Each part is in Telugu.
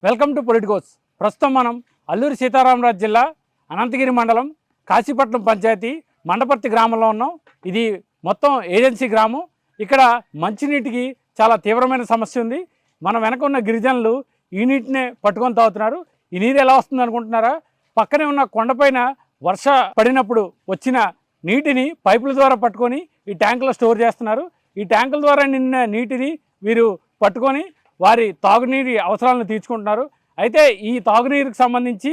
Welcome to Politicos. ప్రస్తుతం మనం అల్లూరి సీతారామరాజు జిల్లా అనంతగిరి మండలం కాశీపట్నం పంచాయతీ మండపర్తి గ్రామంలో ఉన్నాం. ఇది మొత్తం ఏజెన్సీ గ్రామం. ఇక్కడ మంచినీటికి చాలా తీవ్రమైన సమస్య ఉంది. మన వెనక ఉన్న గిరిజనులు ఈ నీటినే పట్టుకొని తాగుతున్నారు. ఈ నీరు ఎలా వస్తుంది అనుకుంటున్నారా? పక్కనే ఉన్న కొండపైన వర్ష పడినప్పుడు వచ్చిన నీటిని పైపుల ద్వారా పట్టుకొని ఈ ట్యాంకులో స్టోర్ చేస్తున్నారు. ఈ ట్యాంకుల ద్వారా నిన్న నీటిని వీరు పట్టుకొని వారి తాగునీటి అవసరాలను తీర్చుకుంటున్నారు. అయితే ఈ తాగునీరుకు సంబంధించి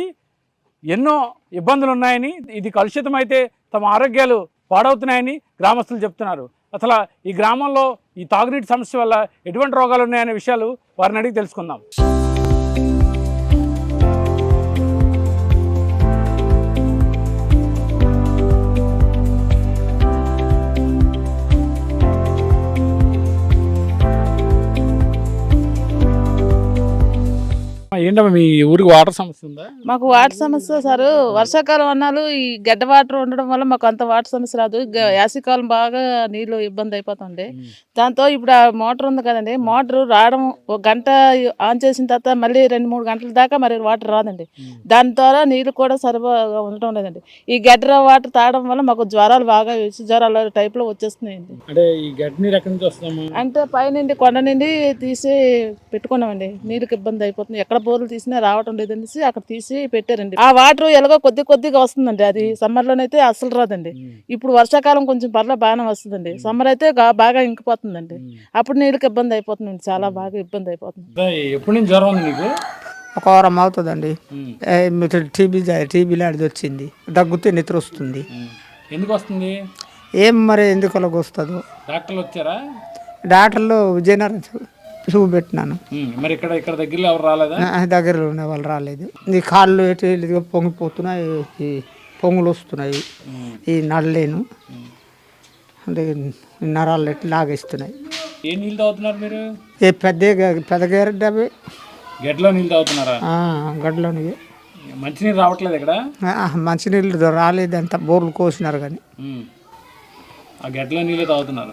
ఎన్నో ఇబ్బందులు ఉన్నాయని, ఇది కలుషితమైతే తమ ఆరోగ్యాలు పాడవుతున్నాయని గ్రామస్తులు చెప్తున్నారు. అసలు ఈ గ్రామంలో ఈ తాగునీటి సమస్య వల్ల ఎటువంటి రోగాలు ఉన్నాయనే విషయాలు వారిని అడిగి తెలుసుకుందాం. ఏంటమ్మా మీ ఊరికి వాటర్ సమస్య ఉందా? మాకు వాటర్ సమస్య సార్, వర్షాకాలం అన్నాలు ఈ గడ్డ వాటర్ ఉండడం వల్ల మాకు అంత వాటర్ సమస్య రాదు. యాసకాలం బాగా నీళ్ళు ఇబ్బంది అయిపోతుంది. దాంతో ఇప్పుడు ఆ మోటార్ ఉంది కదండి, మోటార్ రావడం ఒక గంట ఆన్ చేసిన తర్వాత మళ్ళీ 2-3 గంటల దాకా మరి వాటర్ రాదండి. దాని ద్వారా నీళ్ళు కూడా సరిపోగా ఉండటం లేదండి. ఈ గడ్డ వాటర్ తాగడం వల్ల మాకు జ్వరాలు బాగా జ్వరాలు టైప్లో వచ్చేస్తున్నాయండి. అంటే ఈ గడ్డ నీరు ఎక్కడి నుంచి వస్తుందమ్మా? అంటే పైనుండి కొండ నుండి తీసి పెట్టుకున్నామండి. నీళ్ళకి ఇబ్బంది అయిపోతుంది. ఎక్కడ బోర్లు తీసినా రావటం లేదనేసి అక్కడ తీసి పెట్టారండి. ఆ వాటర్ ఎలాగో కొద్దిగా వస్తుందండి. అది సమ్మర్ లోనైతే అసలు రాదండి. ఇప్పుడు వర్షాకాలం కొంచెం బాగానే వస్తుందండి. సమ్మర్ అయితే బాగా ఇంకిపోతుందండి. అప్పుడు నీళ్ళకి ఇబ్బంది అయిపోతుందండి. చాలా బాగా ఇబ్బంది అయిపోతుంది. ఎప్పటి నుంచి జ్వరం ఉంది నీకు? ఒక వారం అవుతుందండి. టీబీ లాంటిది వచ్చింది. దగ్గుతే నిద్ర వస్తుంది. ఎందుకు వస్తుంది? ఏం మరి ఎందుకు అలాగ వస్తుందో. డాక్టర్లు వచ్చారా? డాక్టర్లు విజయనగరం చూపెట్టినాను. మరి ఇక్కడ దగ్గరలో ఎవరు రాలేదా? దగ్గరలో ఉన్న వాళ్ళు రాలేదు. ఈ కాళ్ళు ఎటు పొంగిపోతున్నాయి, ఈ పొంగులు వస్తున్నాయి, ఈ నడలేను అంటే నరాలు ఎట్లా లాగేస్తున్నాయి. ఏ నీళ్ళు తాగుతున్నారు మీరు? ఏ పెద్ద గడ్డవి గడ్డలో నీళ్ళు తాగుతున్నారా? గడ్డలోని మంచినీళ్ళు రావట్లేదు ఇక్కడ? మంచినీళ్ళు రాలేదు. అంత బోర్లు కోసినారు కానీ ఆ గడ్డలో నీళ్ళే తాగుతున్నారు.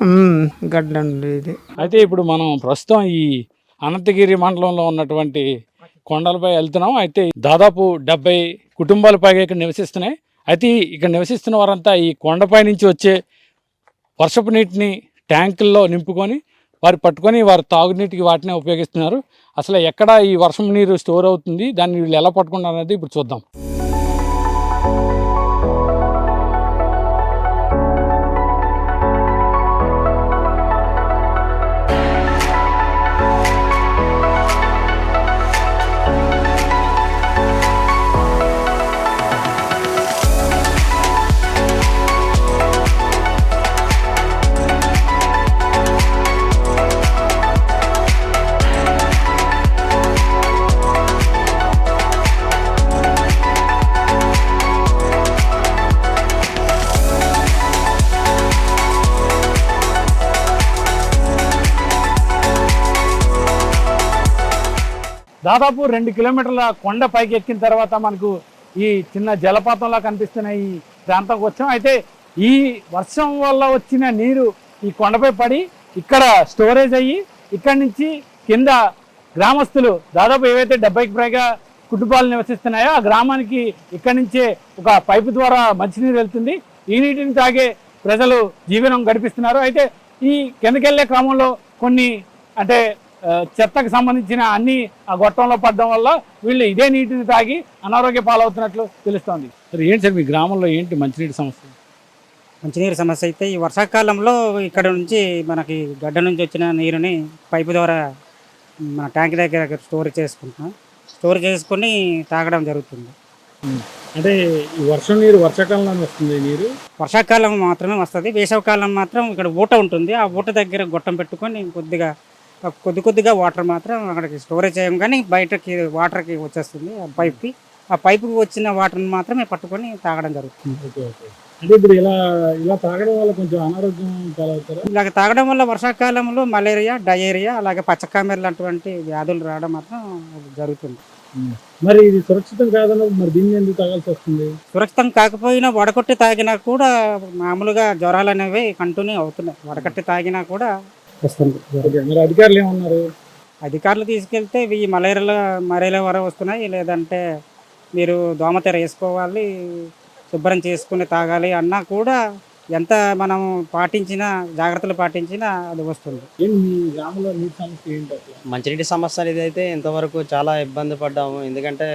గడ్డ ఇది. అయితే ఇప్పుడు మనం ప్రస్తుతం ఈ అనంతగిరి మండలంలో ఉన్నటువంటి కొండలపై వెళ్తున్నాం. అయితే దాదాపు 70 కుటుంబాల పైగా ఇక్కడ నివసిస్తున్నాయి. అయితే ఇక్కడ నివసిస్తున్న వారంతా ఈ కొండపై నుంచి వచ్చే వర్షపు నీటిని ట్యాంకుల్లో నింపుకొని వారు పట్టుకొని వారు తాగునీటికి వాటినే ఉపయోగిస్తున్నారు. అసలు ఎక్కడ ఈ వర్షం నీరు స్టోర్ అవుతుంది, దాన్ని వీళ్ళు ఎలా పట్టుకుంటారు అనేది ఇప్పుడు చూద్దాం. దాదాపు 2 కిలోమీటర్ల కొండ పైకి ఎక్కిన తర్వాత మనకు ఈ చిన్న జలపాతంలా కనిపిస్తున్న ఈ ప్రాంతంకి వచ్చాం. అయితే ఈ వర్షం వల్ల వచ్చిన నీరు ఈ కొండపై పడి ఇక్కడ స్టోరేజ్ అయ్యి ఇక్కడి నుంచి కింద గ్రామస్తులు దాదాపు ఏవైతే 70కి పైగా కుటుంబాలు నివసిస్తున్నాయో ఆ గ్రామానికి ఇక్కడి నుంచే ఒక పైపు ద్వారా మంచినీరు వెళ్తుంది. ఈ నీటిని తాగే ప్రజలు జీవనం గడిపిస్తున్నారు. అయితే ఈ కిందకెళ్లే క్రమంలో కొన్ని అంటే చెత్తకు సంబంధించిన అన్ని ఆ గొట్టంలో పడడం వల్ల వీళ్ళు ఇదే నీటిని తాగి అనారోగ్య పాలవుతున్నట్లు తెలుస్తోంది. సరే ఏంటి సార్ మీ గ్రామంలో ఏంటి మంచినీటి సమస్య? మంచినీరు సమస్య అయితే ఈ వర్షాకాలంలో ఇక్కడ నుంచి మనకి గడ్డ నుంచి వచ్చిన నీరుని పైపు ద్వారా మన ట్యాంక్ దగ్గర స్టోర్ చేసుకుని తాగడం జరుగుతుంది. అంటే ఈ వర్షం నీరు వర్షాకాలంలో వస్తుంది. నీరు వర్షాకాలం మాత్రమే వస్తుంది. వేసవికాలం మాత్రం ఇక్కడ ఊట ఉంటుంది. ఆ ఊట దగ్గర గొట్టం పెట్టుకొని కొద్దిగా వాటర్ మాత్రం అక్కడికి స్టోరేజ్ చేయం, కానీ బయటకి వాటర్కి వచ్చేస్తుంది ఆ పైప్కి. ఆ పైపుకి వచ్చిన వాటర్ని మాత్రమే పట్టుకొని తాగడం జరుగుతుంది. అంటే ఇప్పుడు ఇలా తాగడం వల్ల కొంచెం అనారోగ్యం పాలవుతారా? ఇలాగ తాగడం వల్ల వర్షాకాలంలో మలేరియా, డయేరియా, అలాగే పచ్చకామెర్లు లాంటి వ్యాధులు రావడం మాత్రం జరుగుతుంది. మరి ఇది సురక్షితం కాదన్నప్పుడు మరి దీన్ని ఎందుకు తాగాల్సి వస్తుంది? సురక్షితం కాకపోయినా వడకట్టి తాగినా కూడా మామూలుగా జ్వరాలు అనేవి కంటిన్యూ అవుతున్నాయి. వడకట్టి తాగినా కూడా వస్తుంది. మరి అధికారులు ఏమన్నారు? అధికారులు తీసుకెళ్తే ఇవి మలేరియా వరకు వస్తున్నాయి, లేదంటే మీరు దోమతెర వేసుకోవాలి, శుభ్రం చేసుకుని తాగాలి అన్నా కూడా ఎంత మనం జాగ్రత్తలు పాటించినా అది వస్తుంది. మంచినీటి సమస్య అనేది అయితే ఇంతవరకు చాలా ఇబ్బంది పడ్డాము. ఎందుకంటే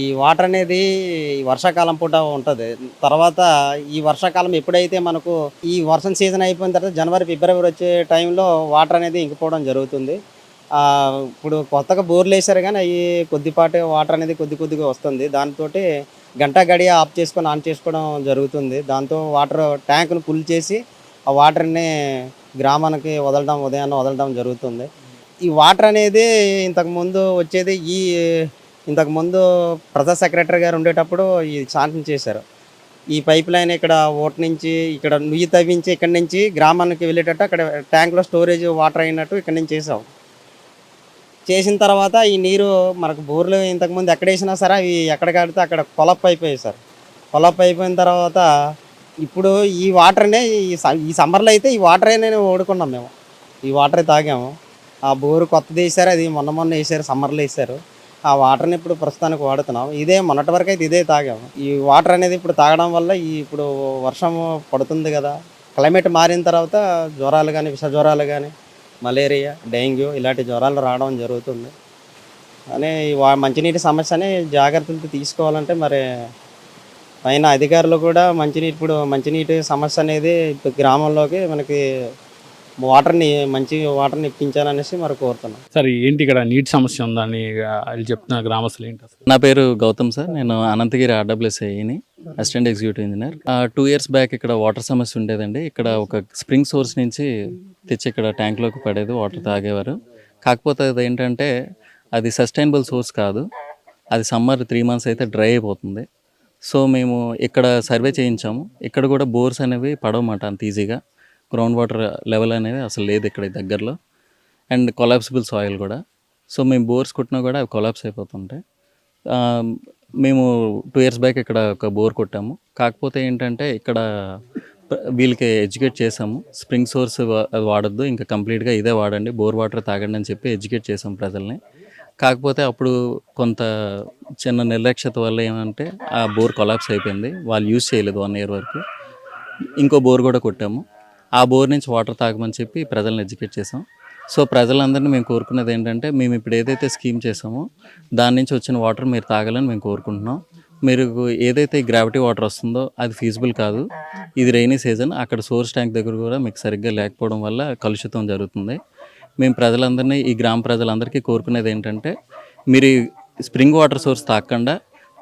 ఈ వాటర్ అనేది ఈ వర్షాకాలం పూట ఉంటుంది. తర్వాత ఈ వర్షాకాలం ఎప్పుడైతే మనకు ఈ వర్షం సీజన్ అయిపోయిన తర్వాత జనవరి ఫిబ్రవరి వచ్చే టైంలో వాటర్ అనేది ఇంకిపోవడం జరుగుతుంది. ఇప్పుడు కొత్తగా బోర్లు వేశారు కానీ అవి కొద్దిపాటి వాటర్ అనేది కొద్దిగా వస్తుంది. దాంతో గంట గడియ ఆఫ్ చేసుకొని ఆన్ చేసుకోవడం జరుగుతుంది. దాంతో వాటర్ ట్యాంకును ఫుల్ చేసి ఆ వాటర్ని గ్రామానికి ఉదయాన్నే వదలడం జరుగుతుంది. ఈ వాటర్ అనేది ఇంతకుముందు ప్రజా సెక్రటరీ గారు ఉండేటప్పుడు ఈ శాంక్షన్ చేశారు. ఈ పైప్ లైన్ ఇక్కడ ఓటు నుంచి ఇక్కడ నుయ్యి తవ్వించి ఇక్కడి నుంచి గ్రామానికి వెళ్ళేటట్టు అక్కడ ట్యాంక్లో స్టోరేజ్ వాటర్ అయినట్టు ఇక్కడి నుంచి చేసిన తర్వాత ఈ నీరు మనకు బోర్లు ఇంతకుముందు ఎక్కడ వేసినా సరే అవి ఎక్కడ కడితే అక్కడ కొలప్ అయిపోయాయి సార్. కొలప్ అయిపోయిన తర్వాత ఇప్పుడు ఈ వాటర్నే ఈ సమ్మర్లో అయితే ఈ వాటరే ఓడుకున్నాం మేము. ఈ వాటరే తాగాము. ఆ బోరు కొత్తది వేసారు, అది మొన్న వేసారు, సమ్మర్లో వేసారు. ఆ వాటర్ని ఇప్పుడు ప్రస్తుతానికి వాడుతున్నాం. మొన్నటి వరకు అయితే ఇదే తాగాము. ఈ వాటర్ అనేది ఇప్పుడు తాగడం వల్ల ఇప్పుడు వర్షం పడుతుంది కదా, క్లైమేట్ మారిన తర్వాత జ్వరాలు కానీ విష జ్వరాలు కానీ మలేరియా డెంగ్యూ ఇలాంటి జ్వరాలు రావడం జరుగుతుంది. కానీ మంచినీటి సమస్యని జాగ్రత్తలు తీసుకోవాలంటే మరి పైన అధికారులు కూడా మంచినీటి సమస్య అనేది గ్రామంలోకి మనకి మంచి వాటర్ని ఇప్పించాలనేసి మరి కోరుతున్నాం. సార్ ఏంటి ఇక్కడ నీటి సమస్య ఉందని వాళ్ళు చెప్తున్న గ్రామస్తులు ఏంటి అసలు? నా పేరు గౌతమ్ సార్. నేను అనంతగిరి RWSAని assistant executive engineer. 2 years back ఇక్కడ వాటర్ సమస్య ఉండేదండి. ఇక్కడ ఒక స్ప్రింగ్ సోర్స్ నుంచి తెచ్చి ఇక్కడ ట్యాంక్లోకి పడేది, వాటర్ తాగేవారు. కాకపోతే అది ఏంటంటే అది సస్టైనబుల్ సోర్స్ కాదు. అది సమ్మర్ 3 months అయితే డ్రై అయిపోతుంది. సో మేము ఇక్కడ సర్వే చేయించాము. ఇక్కడ కూడా బోర్స్ అనేవి పడవమాట అంత ఈజీగా. గ్రౌండ్ వాటర్ లెవెల్ అనేది అసలు లేదు ఇక్కడ దగ్గరలో. అండ్ కొలాప్సిబుల్ సాయిల్ కూడా. సో మేము బోర్స్ కొట్టినా కూడా అవి కొలాప్స్ అయిపోతుంటాయి. మేము 2 years బ్యాక్ ఇక్కడ ఒక బోర్ కొట్టాము. కాకపోతే ఏంటంటే ఇక్కడ వీళ్ళకి ఎడ్యుకేట్ చేసాము, స్ప్రింగ్ సోర్స్ అది వాడద్దు, ఇంకా కంప్లీట్గా ఇదే వాడండి, బోర్ వాటర్ తాగండి అని చెప్పి ఎడ్యుకేట్ చేసాం ప్రజల్ని. కాకపోతే అప్పుడు కొంత చిన్న నిర్లక్ష్యత వల్ల ఏమంటే ఆ బోర్ కొలాప్స్ అయిపోయింది. వాళ్ళు యూజ్ చేయలేదు 1 year వరకు. ఇంకో బోర్ కూడా కొట్టాము. ఆ బోర్ నుంచి వాటర్ తాగమని చెప్పి ప్రజల్ని ఎడ్యుకేట్ చేసాం. సో ప్రజలందరినీ మేము కోరుకున్నది ఏంటంటే మేము ఇప్పుడు ఏదైతే స్కీమ్ చేసామో దాని నుంచి వచ్చిన వాటర్ మీరు తాగాలని మేము కోరుకుంటున్నాం. మీరు ఏదైతే గ్రావిటీ వాటర్ వస్తుందో అది ఫీజిబుల్ కాదు. ఇది రైనీ సీజన్, అక్కడ సోర్స్ ట్యాంక్ దగ్గర కూడా మీకు సరిగ్గా లేకపోవడం వల్ల కలుషితం జరుగుతుంది. మేము ప్రజలందరినీ, ఈ గ్రామ ప్రజలందరికీ కోరుకునేది ఏంటంటే మీరు స్ప్రింగ్ వాటర్ సోర్స్ తాగకుండా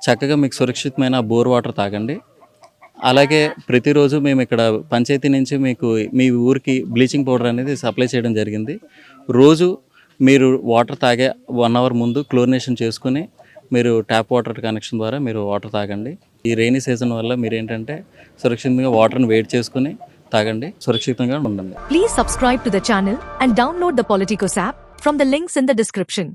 చక్కగా మీకు సురక్షితమైన బోర్ వాటర్ తాగండి. అలాగే ప్రతిరోజు మేము ఇక్కడ పంచాయతీ నుంచి మీకు మీ ఊరికి బ్లీచింగ్ పౌడర్ అనేది సప్లై చేయడం జరిగింది. రోజు మీరు వాటర్ తాగే 1 hour ముందు క్లోరినేషన్ చేసుకుని మీరు ట్యాప్ వాటర్ కనెక్షన్ ద్వారా మీరు వాటర్ తాగండి. ఈ రైనీ సీజన్ వల్ల మీరు ఏంటంటే సురక్షితంగా వాటర్ని వేడి చేసుకుని తాగండి, సురక్షితంగా ఉండండి. Please subscribe to the channel and download the Politicos app from the links in the description.